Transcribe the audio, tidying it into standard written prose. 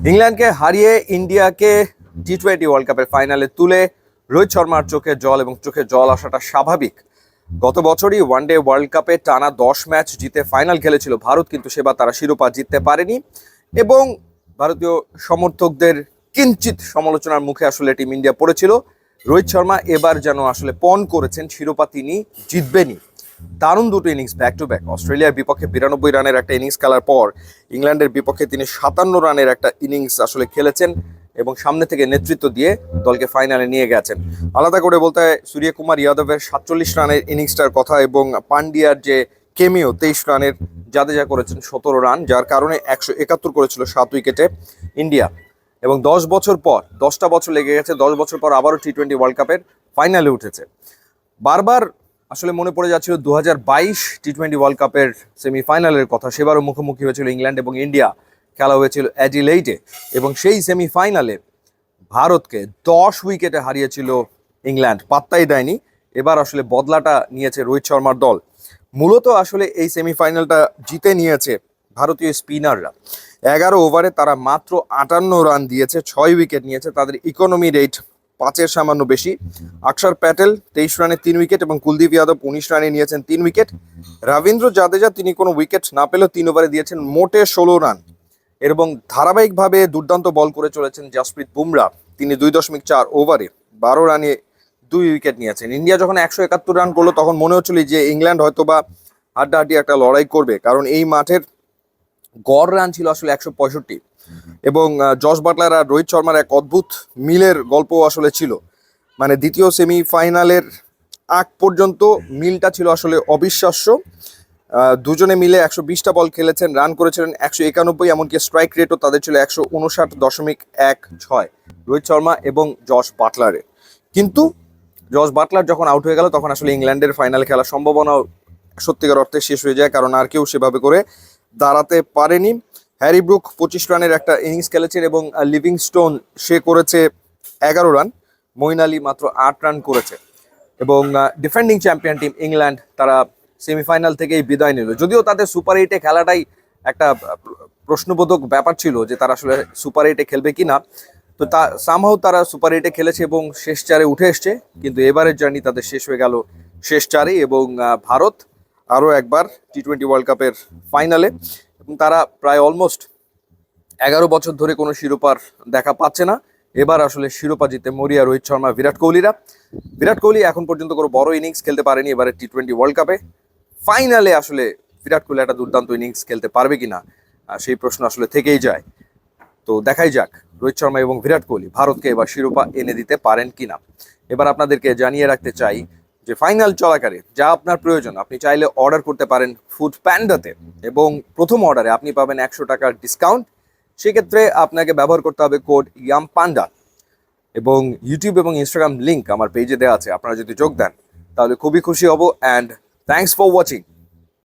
ইংল্যান্ডকে হারিয়ে ইন্ডিয়াকে টি-20 ওয়ার্ল্ড কাপের ফাইনালে তুলে রোহিত শর্মার চোখে জল এবং চোখে জল আসাটা স্বাভাবিক। গত বছরই ওয়ানডে ওয়ার্ল্ড কাপে টানা 10 ম্যাচ জিতে ফাইনাল খেলেছিল ভারত, কিন্তু সেবার তারা শিরোপা জিততে পারেনি এবং ভারতীয় সমর্থকদের কিঞ্চিত সমালোচনার মুখে আসলে টিম ইন্ডিয়া পড়েছিল। রোহিত শর্মা এবার যেন আসলে পণ করেছেন শিরোপা তিনি জিতবেনই। দারুণ দুটো ইনিংস ব্যাক টু ব্যাক। অস্ট্রেলিয়ার বিপক্ষে 92 রানের একটা ইনিংস খেলার পর ইংল্যান্ডের বিপক্ষে তিনি 57 রানের একটা ইনিংস আসলে খেলেছেন এবং সামনে থেকে নেতৃত্ব দিয়ে দলকে ফাইনালে নিয়ে গেছেন। আলাদা করে বলতে হয় সূর্যকুমার যাদবের 47 রানের ইনিংসটার কথা এবং পান্ডিয়ার যে কেমিও 23 রানের, জাদেজা করেছেন 17 রান, যার কারণে 171 করেছিল 7 উইকেটে ইন্ডিয়া। এবং 10টা বছর লেগে গেছে, 10 বছর পর আবারও টি-20 ওয়ার্ল্ড কাপের ফাইনালে উঠেছে। বারবার আসলে মনে পড়ে যাচ্ছিল 2022 টি-20 ওয়ার্ল্ড কাপের সেমিফাইনালের কথা। সেবারও মুখোমুখি হয়েছিল ইংল্যান্ড এবং ইন্ডিয়া, খেলা হয়েছিল অ্যাডিলেইডে এবং সেই সেমিফাইনালে ভারতকে 10 উইকেটে হারিয়েছিল ইংল্যান্ড, পাত্তাই দেয়নি। এবার আসলে বদলাটা নিয়েছে রোহিত শর্মার দল। মূলত আসলে এই সেমিফাইনালটা জিতে নিয়েছে ভারতীয় স্পিনাররা। 11 ওভারে তারা মাত্র 58 রান দিয়েছে, 6 উইকেট নিয়েছে। তাদের ইকোনমি রেট 5-এর সামান্য বেশি। অক্ষর প্যাটেল 23 রানে 3 উইকেট এবং কুলদীপ যাদব 19 রানে নিয়েছেন 3 উইকেট। রবীন্দ্র জাদেজা তিনি কোনো উইকেট না পেলেও 3 ওভারে দিয়েছেন মোটে 16 রান এবং ধারাবাহিকভাবে দুর্দান্ত বল করে চলেছেন জাসপ্রীত বুমরা। তিনি 2.4 ওভারে 12 রানে 2 উইকেট নিয়েছেন। ইন্ডিয়া যখন 171 রান করলো তখন মনে হচ্ছিল যে ইংল্যান্ড হয়তো বা হাড্ডাহাড্ডি একটা লড়াই করবে, কারণ এই মাঠের গড় রান ছিল আসলে 165 এবং জস বাটলার আর রোহিত শর্মার এক অদ্ভুত মিলের গল্প আসলে ছিল। মানে দ্বিতীয় সেমিফাইনালের আগ পর্যন্ত মিলটা ছিল আসলে অবিশ্বাস্য। দুজনে মিলে 120টা বল খেলেছেন, রান করেছিলেন 191, এমনকি স্ট্রাইক রেটও তাদের ছিল 159.16 রোহিত শর্মা এবং জস বাটলারের। কিন্তু জস বাটলার যখন আউট হয়ে গেল তখন আসলে ইংল্যান্ডের ফাইনালে খেলার সম্ভাবনাও সত্যিকার অর্থে শেষ হয়ে যায়, কারণ আর কেউ সেভাবে করে দাঁড়াতে পারেনি। হ্যারি ব্রুক 25 রানের একটা ইনিংস খেলেছেন এবং লিভিংস্টোন সে করেছে 11 রান, মঈন আলী মাত্র 8 রান করেছে এবং ডিফেন্ডিং চ্যাম্পিয়ন টিম ইংল্যান্ড তারা সেমিফাইনাল থেকেই বিদায় নিল। যদিও তাদের সুপার এইটে খেলাটাই একটা প্রশ্নবোধক ব্যাপার ছিল যে তারা আসলে সুপার এইটে খেলবে কি না, তো তা সামহাও তারা সুপার এইটে খেলেছে এবং শেষ চারে উঠে এসছে। কিন্তু এবারের জার্নি তাদের শেষ হয়ে গেল শেষ চারে এবং ভারত আরও একবার টি-20 ওয়ার্ল্ড কাপের ফাইনালে এবং তারা প্রায় অলমোস্ট 11 বছর ধরে কোনো শিরোপার দেখা পাচ্ছে না। এবার আসলে শিরোপা জিতে মরিয়া রোহিত শর্মা, বিরাট কোহলিরা। বিরাট কোহলি এখন পর্যন্ত কোনো বড় ইনিংস খেলতে পারেনি এবারে টি-20 ওয়ার্ল্ড কাপে। ফাইনালে আসলে বিরাট কোহলি একটা দুর্দান্ত ইনিংস খেলতে পারবে কিনা সেই প্রশ্ন আসলে থেকেই যায়। তো দেখাই যাক রোহিত শর্মা এবং বিরাট কোহলি ভারতকে এবার শিরোপা এনে দিতে পারেন কিনা। এবার আপনাদেরকে জানিয়ে রাখতে চাই যে ফাইনাল চলাকালে যা আপনার প্রয়োজন আপনি চাইলে অর্ডার করতে পারেন ফুড প্যান্ডাতে এবং প্রথম অর্ডারে আপনি পাবেন 100 টাকার ডিসকাউন্ট। সেক্ষেত্রে আপনাকে ব্যবহার করতে হবে কোড ইয়াম পান্ডা এবং ইউটিউব এবং ইনস্টাগ্রাম লিঙ্ক আমার পেজে দেওয়া আছে। আপনারা যদি যোগ দেন তাহলে খুবই খুশি হব। And thanks for watching.